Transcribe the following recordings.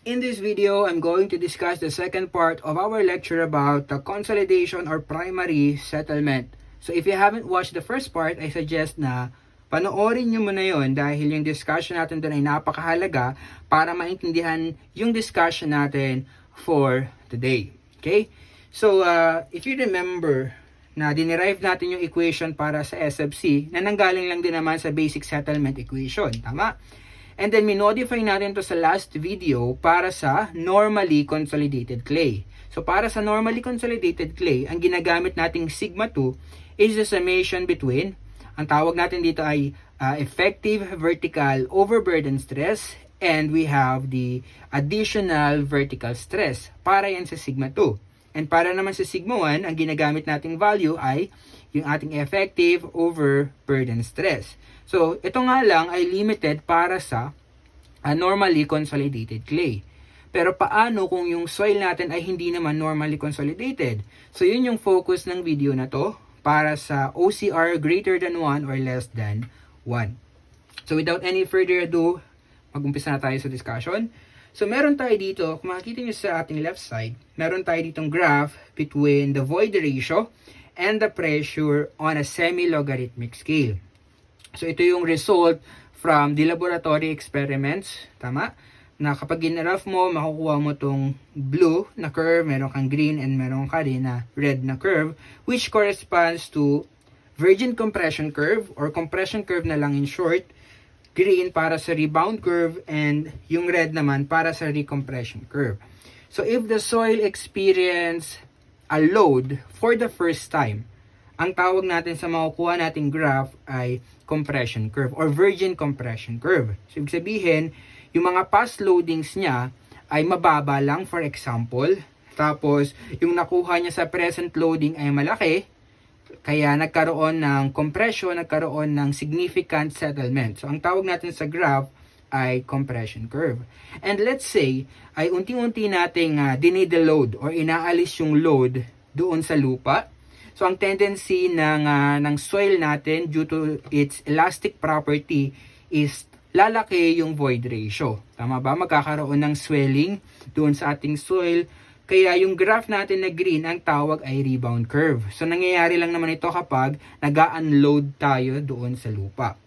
In this video, I'm going to discuss the second part of our lecture about the consolidation or primary settlement. So if you haven't watched the first part, I suggest na panoorin nyo muna yun dahil yung discussion natin doon ay napakahalaga para maintindihan yung discussion natin for today. Okay? So if you remember na dinerive natin yung equation para sa SFC na nanggaling lang din naman sa basic settlement equation. Tama? And then, minodify natin to sa last video para sa normally consolidated clay. So, para sa normally consolidated clay, ang ginagamit nating sigma 2 is the summation between, ang tawag natin dito ay effective vertical overburden stress, and we have the additional vertical stress. Para yan sa sigma 2. And para naman sa sigma 1, ang ginagamit nating value ay yung ating effective overburden stress. So, ito nga lang ay limited para sa normally consolidated clay. Pero paano kung yung soil natin ay hindi naman normally consolidated? So, yun yung focus ng video na to para sa OCR greater than 1 or less than 1. So, without any further ado, mag-umpisa na tayo sa discussion. So, meron tayo dito, kung makikita nyo sa ating left side, meron tayo ditong graph between the void ratio and the pressure on a semi-logarithmic scale. So, ito yung result from the laboratory experiments, tama? Na kapag ginraph mo, makukuha mo tong blue na curve, meron kang green, and meron ka rin na red na curve, which corresponds to virgin compression curve, or compression curve na lang in short, green para sa rebound curve, and yung red naman para sa recompression curve. So, if the soil experience a load for the first time, ang tawag natin sa makukuha nating graph ay compression curve or virgin compression curve. So, ibig sabihin, yung mga past loadings niya ay mababa lang, for example. Tapos, yung nakuha niya sa present loading ay malaki. Kaya nagkaroon ng compression, nagkaroon ng significant settlement. So, ang tawag natin sa graph ay compression curve. And let's say, ay unti-unti nating dinid the load or inaalis yung load doon sa lupa. So, ang tendency ng soil natin due to its elastic property is lalaki yung void ratio. Tama ba? Magkakaroon ng swelling doon sa ating soil. Kaya yung graph natin na green, ang tawag ay rebound curve. So, nangyayari lang naman ito kapag nag-unload tayo doon sa lupa.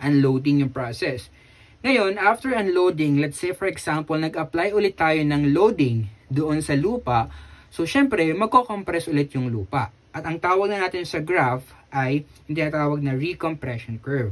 Unloading yung process. Ngayon, after unloading, let's say for example, nag-apply ulit tayo ng loading doon sa lupa. So, syempre, magko-compress ulit yung lupa. At ang tawag na natin sa graph ay hindi tawag na recompression curve.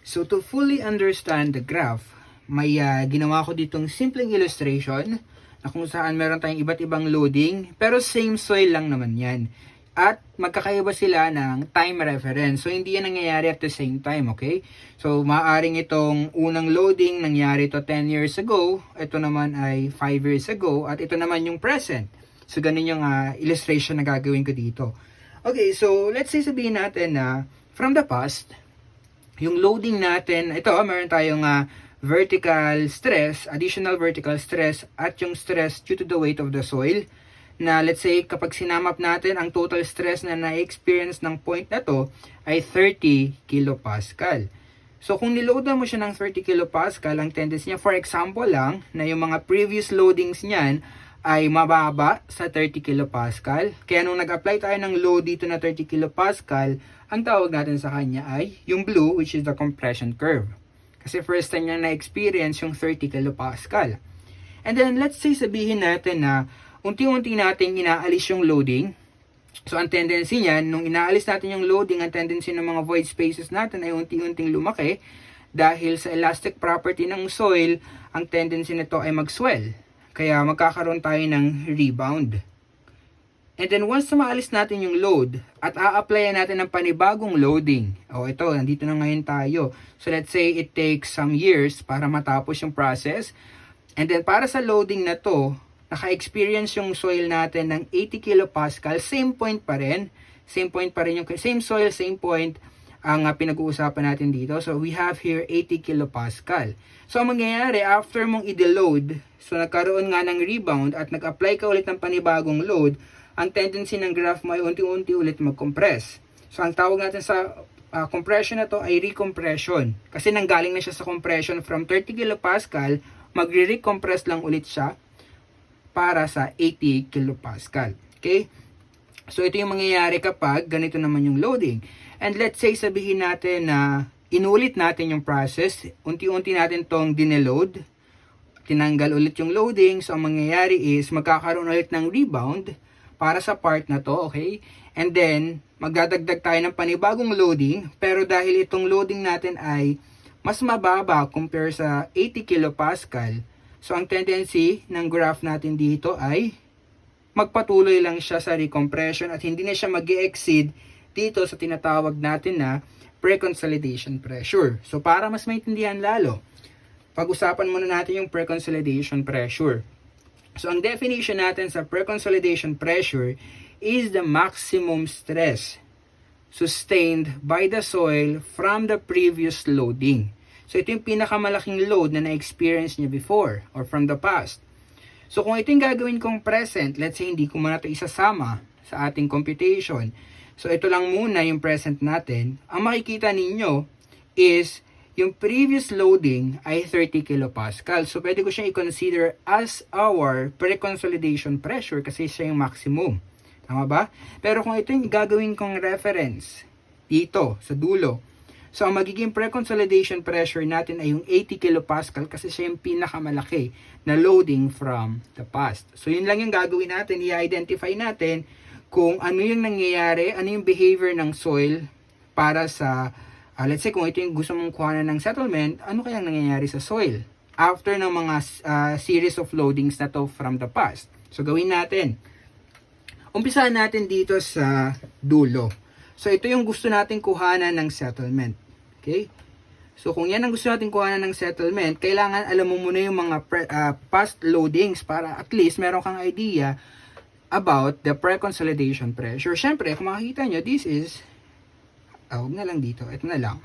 So to fully understand the graph, may ginawa ko ditong simpleng illustration na kung saan meron tayong iba't ibang loading pero same soil lang naman yan. At magkakaiba sila ng time reference. So hindi yan nangyayari at the same time, okay? So maaaring itong unang loading nangyari ito 10 years ago, ito naman ay 5 years ago, at ito naman yung present. So, ganun yung illustration na gagawin ko dito. Okay, so let's say sabihin natin na from the past, yung loading natin, ito, meron tayong vertical stress, additional vertical stress, at yung stress due to the weight of the soil, na let's say kapag sinamap natin, ang total stress na na-experience ng point na to ay 30 kilopascal. So, kung niloadan mo siya ng 30 kilopascal, ang tendency niya, for example lang, na yung mga previous loadings niyan, ay mababa sa 30 kilopascal. Kaya nung nag-apply tayo ng load dito na 30 kilopascal, ang tawag natin sa kanya ay yung blue, which is the compression curve. Kasi first time niya na-experience yung 30 kilopascal. And then, let's say sabihin natin na unti-unti natin inaalis yung loading. So, ang tendency niyan, nung inaalis natin yung loading, ang tendency ng mga void spaces natin ay unti-unting lumaki. Dahil sa elastic property ng soil, ang tendency nito ay mag-swell. Kaya magkakaroon tayo ng rebound. And then once na maalis natin yung load at a-applyan natin ng panibagong loading. O ito, nandito na ngayon tayo. So let's say it takes some years para matapos yung process. And then para sa loading na to, naka-experience yung soil natin ng 80 kilopascal, same point pa rin. Same point pa rin yung same soil, same point ang pinag-uusapan natin dito. So we have here 80 kilopascal. So ang mangyayari after mong i-deload, so nagkaroon nga ng rebound at nag-apply ka ulit ng panibagong load, ang tendency ng graph mo ay unti-unti ulit mag-compress. So ang tawag natin sa compression na to ay recompression. Kasi nanggaling na siya sa compression from 30 kilopascal, magre-recompress lang ulit siya para sa 80 kilopascal. Okay? So, ito yung mangyayari kapag ganito naman yung loading. And let's say, sabihin natin na inulit natin yung process, unti-unti natin tong dineload, tinanggal ulit yung loading, so ang mangyayari is magkakaroon ulit ng rebound para sa part na to, okay? And then, magdadagdag tayo ng panibagong loading, pero dahil itong loading natin ay mas mababa compare sa 80 kilopascal, so ang tendency ng graph natin dito ay magpatuloy lang siya sa recompression at hindi na siya mag-exceed dito sa tinatawag natin na pre-consolidation pressure. So para mas maintindihan lalo, pag-usapan muna natin yung pre-consolidation pressure. So ang definition natin sa pre-consolidation pressure is the maximum stress sustained by the soil from the previous loading. So ito yung pinakamalaking load na na-experience niya before or from the past. So kung ito yung gagawin kong present, let's say hindi ko muna ito isasama sa ating computation. So ito lang muna yung present natin. Ang makikita ninyo is yung previous loading ay 30 kilopascal. So pwede ko siyang i-consider as our pre-consolidation pressure kasi siya yung maximum. Tama ba? Pero kung ito yung gagawin kong reference dito sa dulo, so ang magiging pre-consolidation pressure natin ay yung 80 kilopascal kasi siya yung pinakamalaki na loading from the past. So yun lang yung gagawin natin, i-identify natin kung ano yung nangyayari, ano yung behavior ng soil para sa, let's say kung ito yung gusto mong kuhanan ng settlement, ano kayang nangyayari sa soil after ng mga series of loadings na to from the past. So gawin natin. Umpisahan natin dito sa dulo. So ito yung gusto nating kuhanan ng settlement. Okay? So kung yan ang gusto nating kuhanan ng settlement, kailangan alam mo muna yung mga past loadings para at least meron kang idea about the pre-consolidation pressure. Siyempre, kung makikita nyo, this is, huwag na lang dito, ito na lang,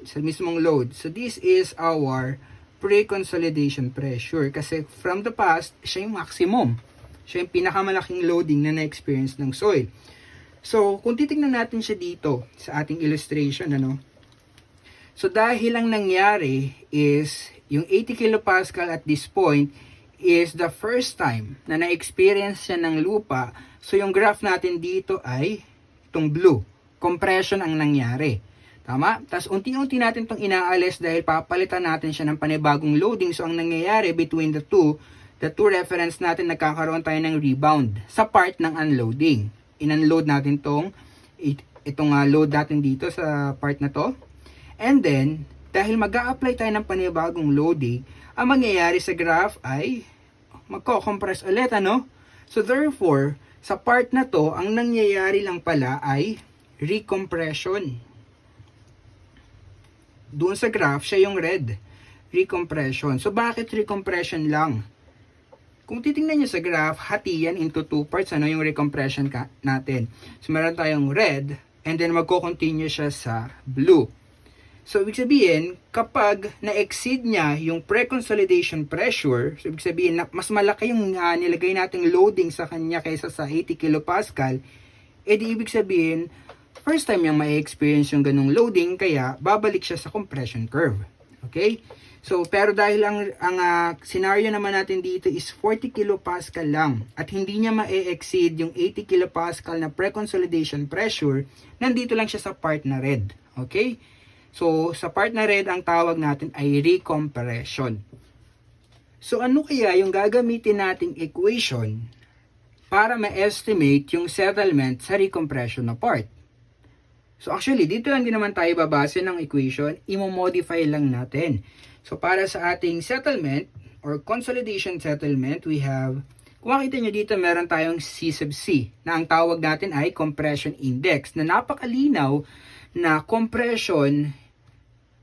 sa mismong load. So this is our pre-consolidation pressure kasi from the past, siya yung maximum. Siya yung pinakamalaking loading na na-experience ng soil. So, kung titignan natin siya dito sa ating illustration, ano? So, dahil lang nangyari is, yung 80 kilopascal at this point is the first time na na-experience siya ng lupa. So, yung graph natin dito ay itong blue. Compression ang nangyari. Tama? Tapos, unti-unti natin itong inaalis dahil papalitan natin siya ng panibagong loading. So, ang nangyayari between the two reference natin, nagkakaroon tayo ng rebound sa part ng unloading. In-unload natin itong load natin dito sa part na to. And then, dahil mag-a-apply tayo ng panibagong loading, ang mangyayari sa graph ay magko-compress ulit, ano? So, therefore, sa part na to, ang nangyayari lang pala ay recompression. Doon sa graph, siya yung red. Recompression. So, bakit recompression lang? Kung titingnan nyo sa graph, hati yan into two parts, ano yung recompression natin. So, meron tayong red, and then magko-continue siya sa blue. So, ibig sabihin, kapag na-exceed niya yung pre-consolidation pressure, so ibig sabihin, mas malaki yung nilagay nating loading sa kanya kaysa sa 80 kilopascal, edi ibig sabihin, first time niyang ma-experience yung ganung loading, kaya babalik siya sa compression curve. Okay? So, pero dahil ang scenario naman natin dito is 40 kilopascal lang at hindi niya ma-exceed yung 80 kilopascal na pre-consolidation pressure, nandito lang siya sa part na red. Okay? So, sa part na red, ang tawag natin ay recompression. So, ano kaya yung gagamitin nating equation para ma-estimate yung settlement sa recompression na part? So, actually, dito lang din naman tayo babase ng equation, imo-modify lang natin. So, para sa ating settlement or consolidation settlement, we have, kung makita nyo dito, meron tayong C sub C na ang tawag natin ay compression index na napakalinaw na compression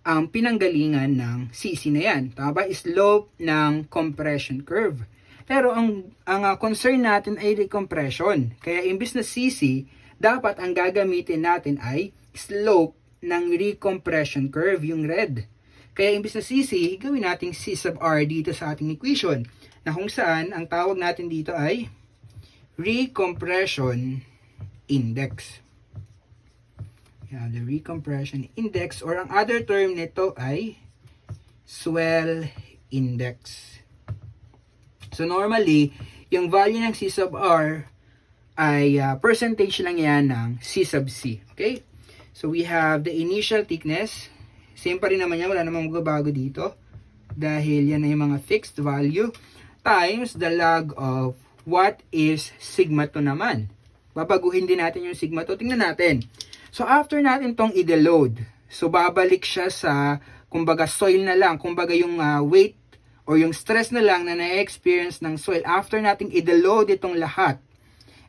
ang pinanggalingan ng CC na yan. Tama ba? Slope ng compression curve. Pero ang concern natin ay recompression. Kaya imbis na CC, dapat ang gagamitin natin ay slope ng recompression curve, yung red. Kaya imbis na CC, gawin natin C sub R dito sa ating equation. Na kung saan, ang tawag natin dito ay recompression index. Yan, the recompression index or ang other term nito ay swell index. So normally, yung value ng C sub R ay percentage lang yan ng C sub C. Okay? So we have the initial thickness. Same pa rin naman yan, wala namang magbabago dito. Dahil yan ay mga fixed value times the log of what is sigma 2 naman. Babaguhin din natin yung sigma 2. Tingnan natin. So after natin tong i-deload, so babalik siya sa kumbaga soil na lang, kumbaga yung weight or yung stress na lang na na-experience ng soil after nating i-deload itong lahat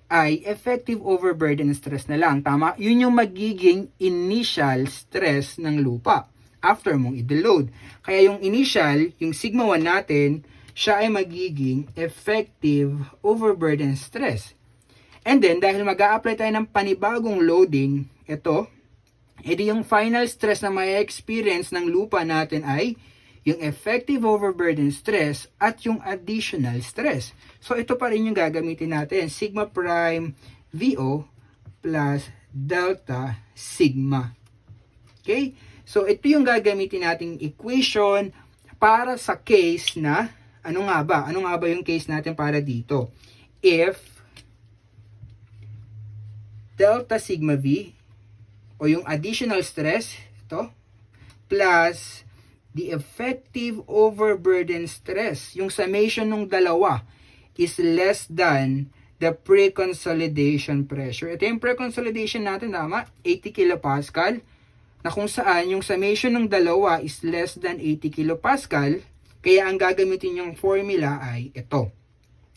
ay effective overburden stress na lang. Tama? Yun yung magiging initial stress ng lupa after mong i-deload. Kaya yung initial, yung sigma 1 natin, siya ay magiging effective overburden stress. And then, dahil mag-a-apply tayo ng panibagong loading, ito, edi yung final stress na may experience ng lupa natin ay yung effective overburden stress at yung additional stress. So, ito pa rin yung gagamitin natin. Sigma prime VO plus delta sigma. Okay? So, ito yung gagamitin nating equation para sa case na, ano nga ba? Ano nga ba yung case natin para dito? If delta sigma V o yung additional stress, ito, plus the effective overburden stress, yung summation ng dalawa is less than the pre-consolidation pressure. Ito yung pre-consolidation natin, tama? 80 kilopascal, na kung saan yung summation ng dalawa is less than 80 kilopascal, kaya ang gagamitin yung formula ay ito.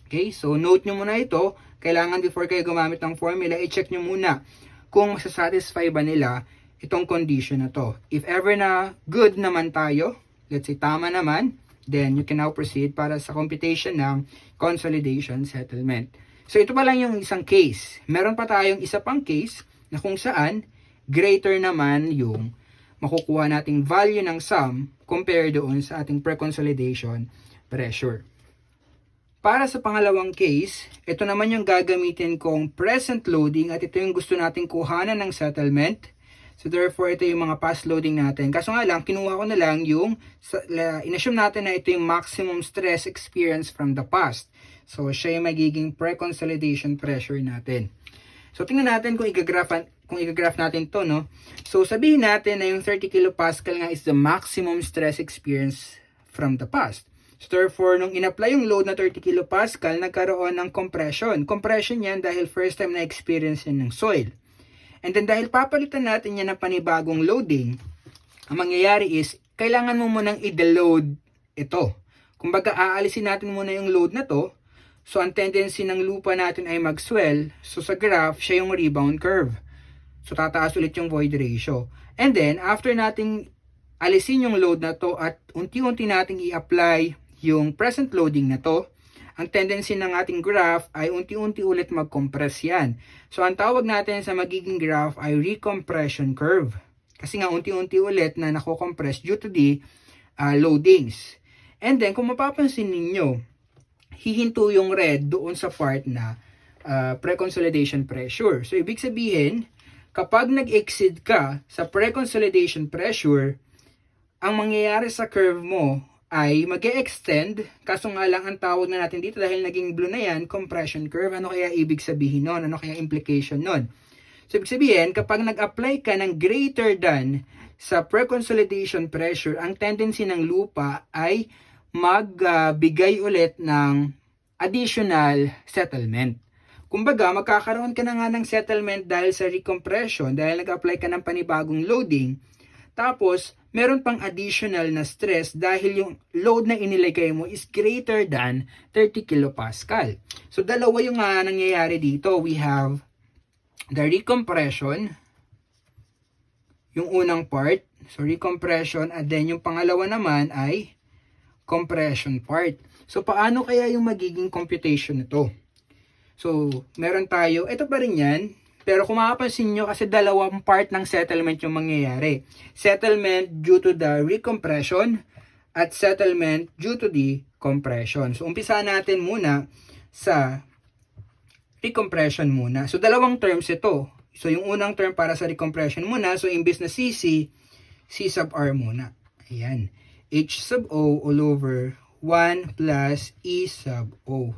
Okay, so note nyo muna ito. Kailangan before kayo gumamit ng formula, i-check nyo muna kung masasatisfy ba nila itong condition na to. If ever na good naman tayo, let's say tama naman, then you can now proceed para sa computation ng consolidation settlement. So ito pa lang yung isang case. Meron pa tayong isa pang case na kung saan greater naman yung makukuha nating value ng sum compared doon sa ating pre-consolidation pressure. Para sa pangalawang case, ito naman yung gagamitin kong present loading at ito yung gusto nating kuhanan ng settlement. So therefore, ito yung mga past loading natin. Kaso nga lang, kinuha ko na lang yung, inassume natin na ito yung maximum stress experience from the past. So siya yung magiging pre-consolidation pressure natin. So tingnan natin kung i-graph natin to, no? So sabihin natin na yung 30 kilopascal nga is the maximum stress experience from the past. So therefore, nung in-apply yung load na 30 kilopascal, nagkaroon ng compression. Compression yan dahil first time na experience yan ng soil. And then dahil papalitan natin yan ng panibagong loading, ang mangyayari is, kailangan mo munang i-deload ito. Kumbaga, aalisin natin muna yung load na to. So ang tendency ng lupa natin ay mag-swell. So sa graph, siya yung rebound curve. So tataas ulit yung void ratio. And then, after nating alisin yung load na to at unti-unti nating i-apply yung present loading na to, ang tendency ng ating graph ay unti-unti ulit mag-compress yan. So, ang tawag natin sa magiging graph ay recompression curve. Kasi nga, unti-unti ulit na nako-compress due to the loadings. And then, kung mapapansin ninyo, hihinto yung red doon sa part na pre-consolidation pressure. So, ibig sabihin, kapag nag-exceed ka sa pre-consolidation pressure, ang mangyayari sa curve mo ay mag-e-extend, kaso nga lang ang tawag na natin dito dahil naging blue na yan, compression curve. Ano kaya ibig sabihin nun? Ano kaya implication nun? So, ibig sabihin, kapag nag-apply ka ng greater than sa pre-consolidation pressure, ang tendency ng lupa ay magbigay ulit ng additional settlement. Kumbaga, magkakaroon ka na nga ng settlement dahil sa recompression, dahil nag-apply ka ng panibagong loading. Tapos, meron pang additional na stress dahil yung load na inilagay mo is greater than 30 kilopascal. So, dalawa yung nangyayari dito. We have the recompression, yung unang part. So, recompression, and then yung pangalawa naman ay compression part. So, paano kaya yung magiging computation nito? So, meron tayo, ito pa rin yan. Pero kung makapansin nyo, kasi dalawang part ng settlement yung mangyayari. Settlement due to the recompression at settlement due to the compression. So, umpisa natin muna sa recompression muna. So, dalawang terms ito. So, yung unang term para sa recompression muna. So, imbis na CC, C sub R muna. Ayan. H sub O all over 1 plus E sub O.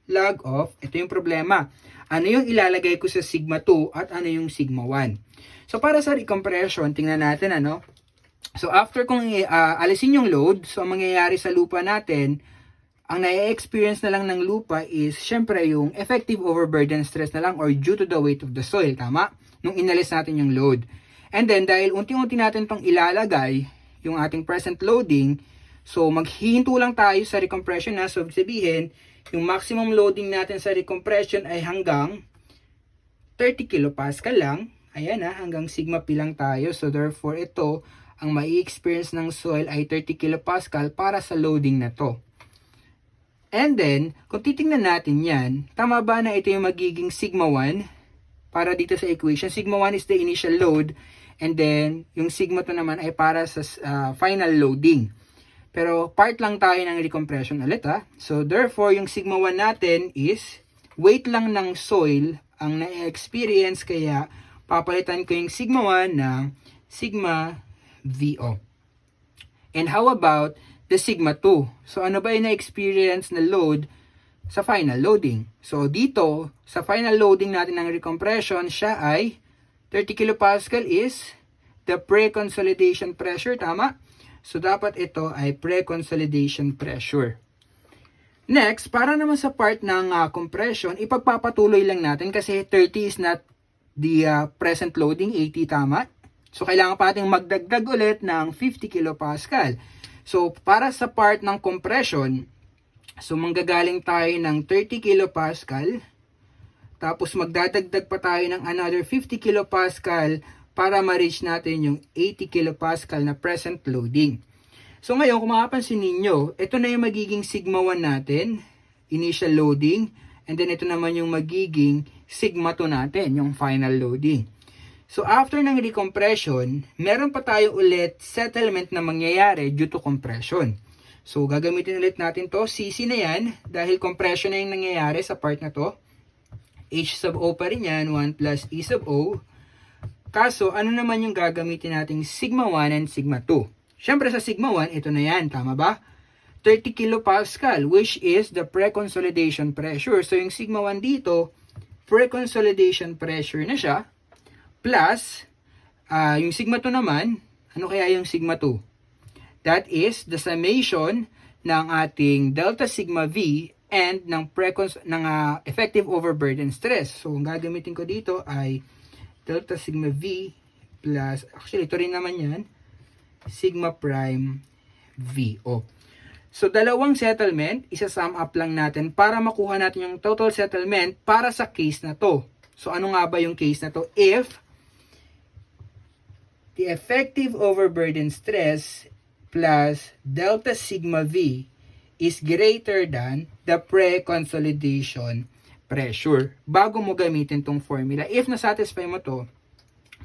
Log of, ito yung problema. Ano yung ilalagay ko sa sigma 2 at ano yung sigma 1? So para sa recompression, tingnan natin ano. So after kung alisin yung load, so ang mangyayari sa lupa natin, ang na-experience na lang ng lupa is syempre yung effective overburden stress na lang or due to the weight of the soil, tama? Nung inalis natin yung load. And then dahil unti-unti natin tong ilalagay, yung ating present loading, so maghihinto lang tayo sa recompression na, so sabihin, yung maximum loading natin sa recompression ay hanggang 30 kilopascal lang. Ayan hanggang sigma P lang tayo. So therefore ito, ang mai-experience ng soil ay 30 kilopascal para sa loading na to. And then, kung titingnan natin yan, tama ba na ito yung magiging sigma 1 para dito sa equation? Sigma 1 is the initial load and then yung sigma 2 naman ay para sa final loading. Pero part lang tayo ng recompression ulit So therefore, yung sigma 1 natin is weight lang ng soil ang na-experience, kaya papalitan ko yung sigma 1 ng sigma VO. And how about the sigma 2? So ano ba yung na-experience na load sa final loading? So dito, sa final loading natin ng recompression, siya ay 30 kilopascal is the pre-consolidation pressure, tama? So dapat ito ay pre-consolidation pressure. Next, para naman sa part ng compression, ipagpapatuloy lang natin kasi 30 is not the present loading, 80 tama. So kailangan pa natin magdagdag ulit ng 50 kilopascal. So para sa part ng compression, so manggagaling tayo ng 30 kilopascal, tapos magdadagdag pa tayo ng another 50 kilopascal para ma-reach natin yung 80 kilopascal na present loading. So ngayon, kung makapansin ninyo, ito na yung magiging sigma 1 natin, initial loading, and then ito naman yung magiging sigma 2 natin, yung final loading. So after ng recompression, meron pa tayo ulit settlement na mangyayari due to compression. So gagamitin ulit natin to, CC na yan, dahil compression na yung nangyayari sa part na to. H sub O pa rin yan, 1 plus E sub O. Kaso, ano naman yung gagamitin nating sigma 1 and sigma 2? Siyempre sa sigma 1, ito na yan, tama ba? 30 kilopascal, which is the pre-consolidation pressure. So yung sigma 1 dito, pre-consolidation pressure na siya, plus, yung sigma 2 naman, ano kaya yung sigma 2? That is the summation ng ating delta sigma V and ng effective overburden stress. So ang gagamitin ko dito ay delta sigma V plus, actually ito rin naman yan, sigma prime VO. So dalawang settlement, isa-sum up lang natin para makuha natin yung total settlement para sa case na to. So ano nga ba yung case na to? If the effective overburden stress plus delta sigma V is greater than the pre-consolidation pressure. Bago mo gamitin tong formula. If na-satisfy mo to,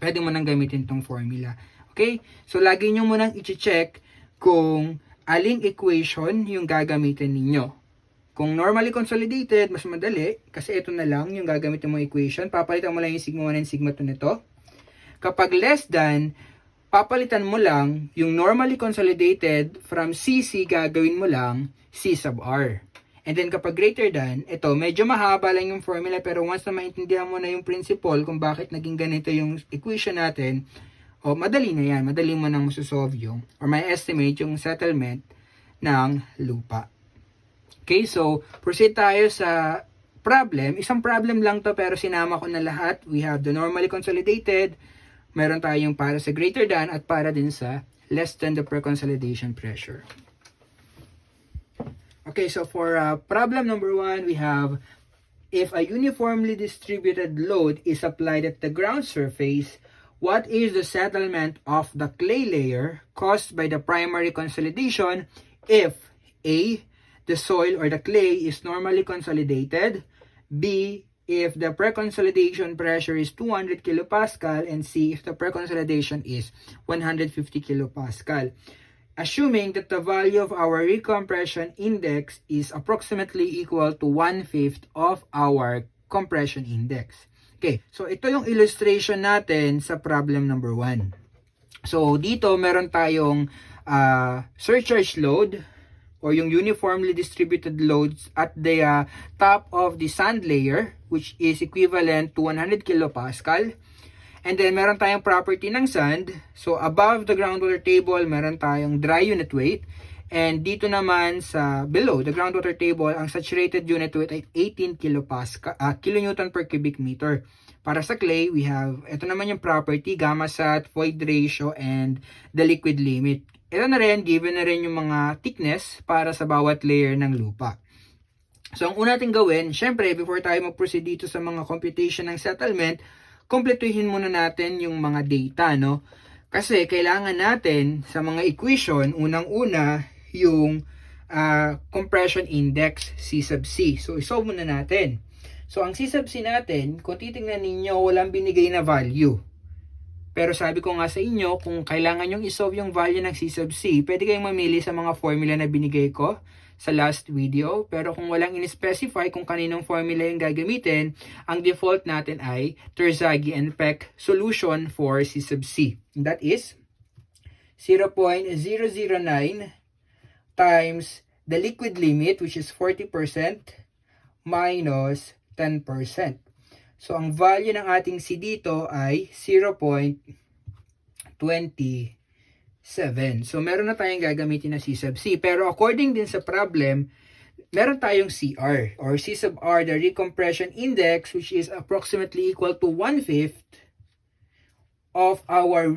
pwede mo nang gamitin tong formula. Okay? So, lagi nyo munang i-check kung aling equation yung gagamitin ninyo. Kung normally consolidated, mas madali, kasi ito na lang yung gagamitin mong equation. Papalitan mo lang yung sigma 1 and sigma 2 nito. Kapag less than, papalitan mo lang yung normally consolidated from CC, gagawin mo lang C sub R. And then kapag greater than, ito, medyo mahaba lang yung formula, pero once na maintindihan mo na yung principle kung bakit naging ganito yung equation natin, madali na yan. Madali mo nang masosolve yung, or may estimate yung settlement ng lupa. Okay, so proceed tayo sa problem. Isang problem lang to pero sinama ko na lahat. We have the normally consolidated, meron tayong para sa greater than at para din sa less than the pre-consolidation pressure. Okay, so for problem number 1, we have if a uniformly distributed load is applied at the ground surface, what is the settlement of the clay layer caused by the primary consolidation if A, the soil or the clay is normally consolidated, B, if the pre-consolidation pressure is 200 kilopascal, and C, if the pre-consolidation is 150 kilopascal. Assuming that the value of our recompression index is approximately equal to 1/5 of our compression index. Okay, so ito yung illustration natin sa problem number 1. So dito meron tayong surcharge load or yung uniformly distributed loads at the top of the sand layer, which is equivalent to 100 kilopascal. And then meron tayong property ng sand. So above the groundwater table, meron tayong dry unit weight. And dito naman sa below the groundwater table, ang saturated unit weight ay 18 kilonewton per cubic meter. Para sa clay, we have, ito naman yung property, gamma sat, void ratio, and the liquid limit. Ito na rin, given na rin yung mga thickness para sa bawat layer ng lupa. So ang una natin gawin, syempre, before tayo mag-proceed dito sa mga computation ng settlement, kumpletuhin muna natin yung mga data, no? Kasi kailangan natin sa mga equation, unang-una, yung compression index, C sub C. So, isolve muna natin. So, ang C sub C natin, kung titingnan ninyo, walang binigay na value. Pero sabi ko nga sa inyo, kung kailangan nyong isolve yung value ng C sub C, pwede kayong mamili sa mga formula na binigay ko sa last video. Pero kung walang in-specify kung kaninong formula yung gagamitin, ang default natin ay Terzaghi and Peck solution for C sub C. And that is 0.009 times the liquid limit, which is 40%, minus 10%. So, ang value ng ating C dito ay 0.27. So, meron na tayong gagamitin na C sub C. Pero according din sa problem, meron tayong CR or C sub R, the recompression index, which is approximately equal to 1/5 of our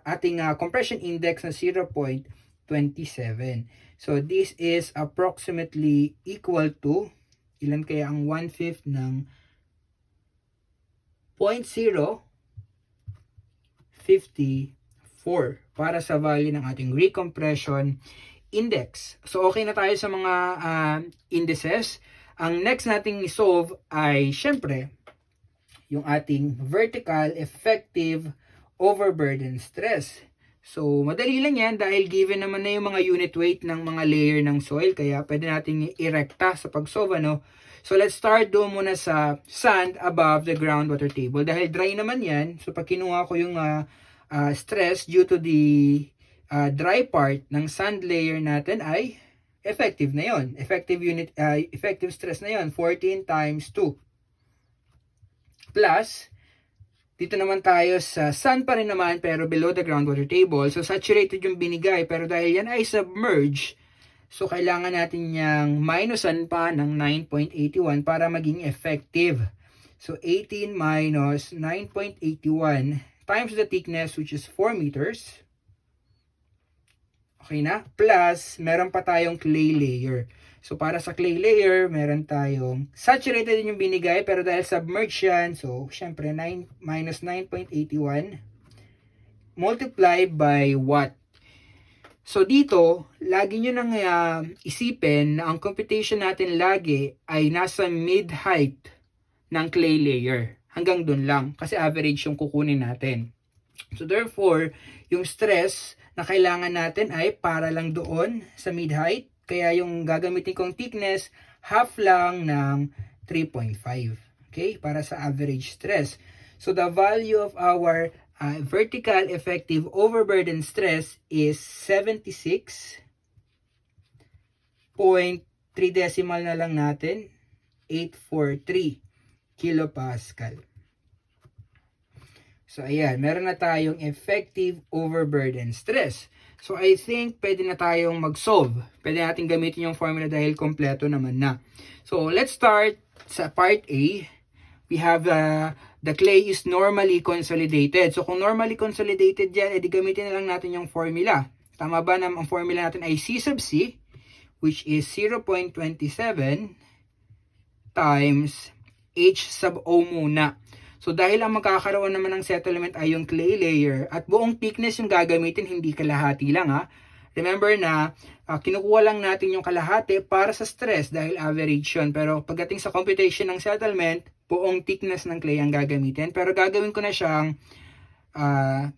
ating compression index na 0.27. So, this is approximately equal to, ilan kaya ang 1/5 ng 0.054 para sa value ng ating recompression index. So, okay na tayo sa mga indices. Ang next nating i-solve ay, syempre, yung ating vertical effective overburden stress. So, madali lang yan dahil given naman na yung mga unit weight ng mga layer ng soil, kaya pwede natin i-rekta sa pag-solve, ano? So, let's start doon muna sa sand above the groundwater table. Dahil dry naman yan, so pag kinuha ko yung stress due to the dry part ng sand layer natin ay effective na yon. Effective stress na yon, 14 times 2. Plus, dito naman tayo sa sand pa rin naman pero below the groundwater table. So, saturated yung binigay pero dahil yan ay submerged, so, kailangan natin niyang minusan pa ng 9.81 para maging effective. So, 18 minus 9.81 times the thickness, which is 4 meters. Okay na? Plus, meron pa tayong clay layer. So, para sa clay layer, meron tayong saturated din yung binigay, pero dahil submerged yan, so, syempre, 9 minus 9.81 multiplied by what? So dito, lagi nyo nang isipin na ang computation natin lagi ay nasa mid-height ng clay layer. Hanggang dun lang. Kasi average yung kukunin natin. So therefore, yung stress na kailangan natin ay para lang doon sa mid-height. Kaya yung gagamitin kong thickness, half lang ng 3.5. Okay? Para sa average stress. So the value of our vertical effective overburden stress is 76.3 decimal na lang natin, 843 kilopascal. So, ayan, meron na tayong effective overburden stress. So, I think pwede na tayong mag-solve. Pwede natin gamitin yung formula dahil kompleto naman na. So, let's start sa part A. We have the clay is normally consolidated. So, kung normally consolidated yan, edi gamitin na lang natin yung formula. Tama ba na ang formula natin ay C sub C, which is 0.27 times H sub O muna. So, dahil ang magkakaroon naman ng settlement ay yung clay layer at buong thickness yung gagamitin, hindi kalahati lang ha. Remember na kinukuha lang natin yung kalahati para sa stress dahil average yun. Pero pagdating sa computation ng settlement, buong thickness ng clay ang gagamitin. Pero gagawin ko na siyang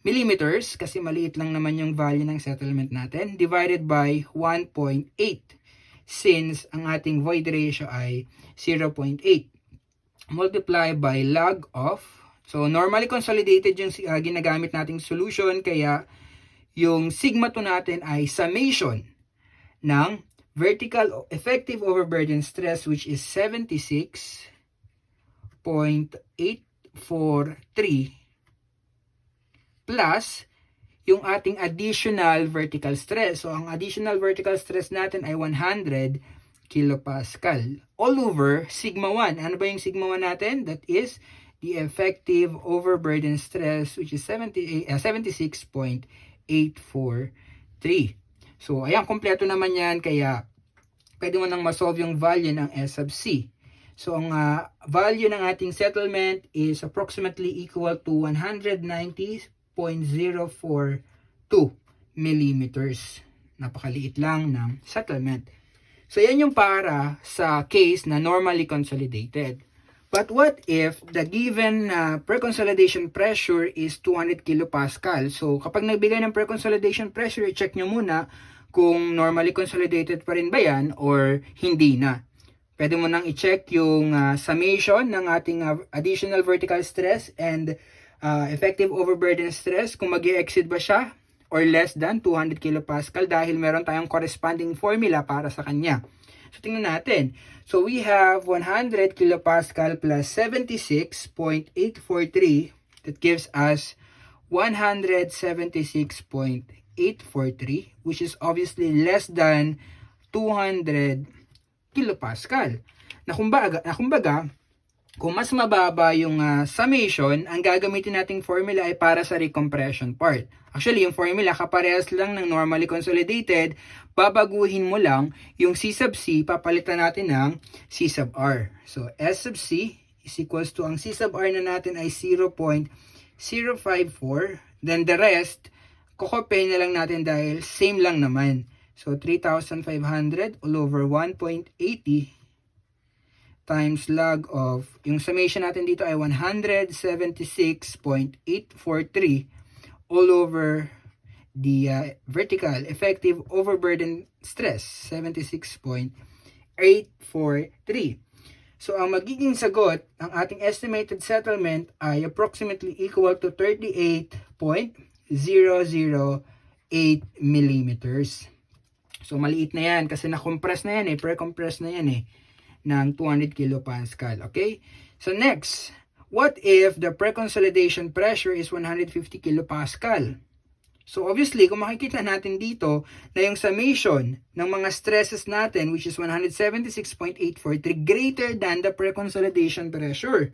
millimeters kasi maliit lang naman yung value ng settlement natin. Divided by 1.8 since ang ating void ratio ay 0.8. Multiply by log of. So normally consolidated yung ginagamit nating solution kaya yung sigma 2 natin ay summation ng vertical effective overburden stress which is 76.843 plus yung ating additional vertical stress. So, ang additional vertical stress natin ay 100 kilopascal all over sigma 1. Ano ba yung sigma 1 natin? That is the effective overburden stress which is 76.843. So, ayan, kompleto naman yan. Kaya, pwede mo nang masolve yung value ng S sub C. So, ang value ng ating settlement is approximately equal to 190.042 millimeters. Napakaliit lang ng settlement. So, yan yung para sa case na normally consolidated. But what if the given pre-consolidation pressure is 200 kilopascal? So, kapag nagbigay ng pre-consolidation pressure, i-check nyo muna kung normally consolidated pa rin ba yan or hindi na. Pwede mo nang i-check yung summation ng ating additional vertical stress and effective overburden stress kung mag-exceed ba siya or less than 200 kilopascal dahil meron tayong corresponding formula para sa kanya. So, tingnan natin. So, we have 100 kilopascal plus 76.843. That gives us 176.843, which is obviously less than 200 kilopascal. Na kumbaga, kung mas mababa yung summation, ang gagamitin nating formula ay para sa recompression part. Actually, yung formula kaparehas lang ng normally consolidated, babaguhin mo lang yung C sub C, papalitan natin ng C sub R. So, S sub C is equals to, ang C sub R na natin ay 0.054. Then the rest, kokopay na lang natin dahil same lang naman. So, 3,500 all over 1.80 times log of, yung summation natin dito ay 176.843 all over the vertical effective overburden stress, 76.843. So, ang magiging sagot, ang ating estimated settlement ay approximately equal to 38.008 millimeters. So, maliit na yan kasi na-compress na yan pre-compress na yan ng 200 kilopascal. Okay? So, next, what if the pre-consolidation pressure is 150 kilopascal? So, obviously, kung makikita natin dito na yung summation ng mga stresses natin, which is 176.843, greater than the pre-consolidation pressure.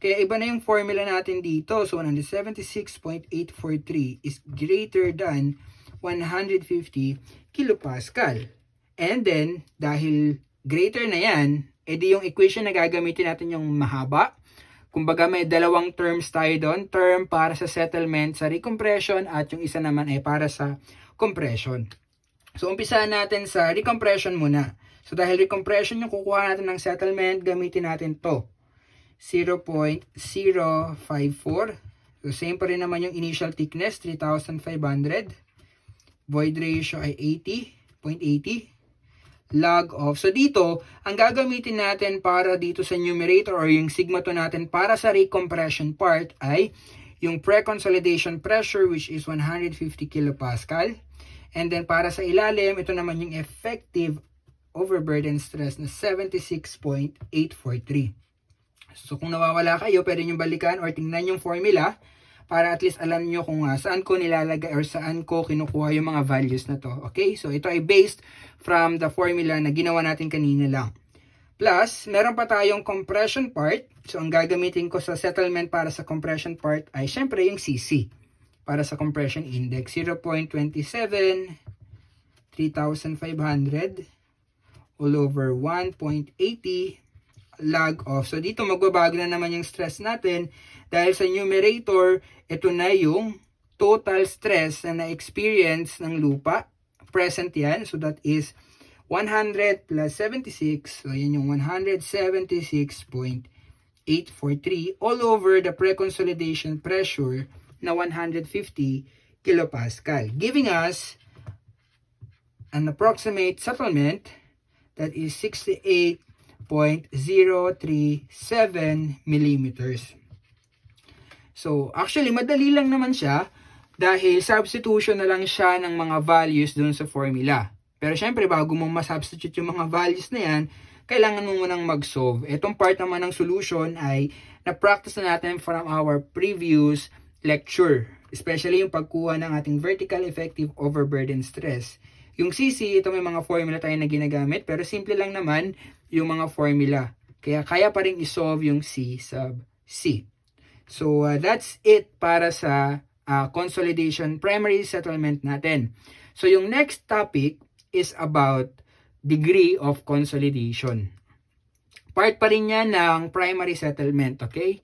Kaya iba na yung formula natin dito. So, 176.843 is greater than 150 kilopascal. And then, dahil greater na yan, edi yung equation na gagamitin natin yung mahaba. Kumbaga may dalawang terms tayo doon. Term para sa settlement sa recompression at yung isa naman ay para sa compression. So, umpisahan natin sa recompression muna. So, dahil recompression yung kukuha natin ng settlement, gamitin natin to. 0.054. So, same pa rin naman yung initial thickness, 3,500. Void ratio ay 80.80. Log of. So, dito, ang gagamitin natin para dito sa numerator or yung sigma 2 natin para sa recompression part ay yung pre-consolidation pressure which is 150 kilopascal. And then, para sa ilalim, ito naman yung effective overburden stress na 76.843. So, kung nawawala kayo, pwede nyo balikan or tingnan yung formula para at least alam nyo kung saan ko nilalagay or saan ko kinukuha yung mga values na to. Okay? So, ito ay based from the formula na ginawa natin kanina lang. Plus, meron pa tayong compression part. So, ang gagamitin ko sa settlement para sa compression part ay syempre yung CC para sa compression index. 0.27, 3,500 all over 1.80 log of. So, dito magbabago na naman yung stress natin dahil sa numerator, ito na yung total stress na na-experience ng lupa. Present yan. So, that is 100 plus 76. So, yan yung 176.843 all over the pre-consolidation pressure na 150 kilopascal. Giving us an approximate settlement that is 68.037 millimeters. So, actually, madali lang naman siya. dahil substitution na lang siya ng mga values dun sa formula. Pero syempre, bago mo masubstitute yung mga values na yan, kailangan mo munang mag-solve. Itong part naman ng solution ay na-practice na natin from our previous lecture. Especially yung pagkuha ng ating vertical effective overburden stress. Yung CC, ito may mga formula tayo na ginagamit, pero simple lang naman yung mga formula. Kaya pa rin isolve yung C sub C. So, that's it para sa consolidation primary settlement natin. So, yung next topic is about degree of consolidation. Part pa rin yan ng primary settlement, okay?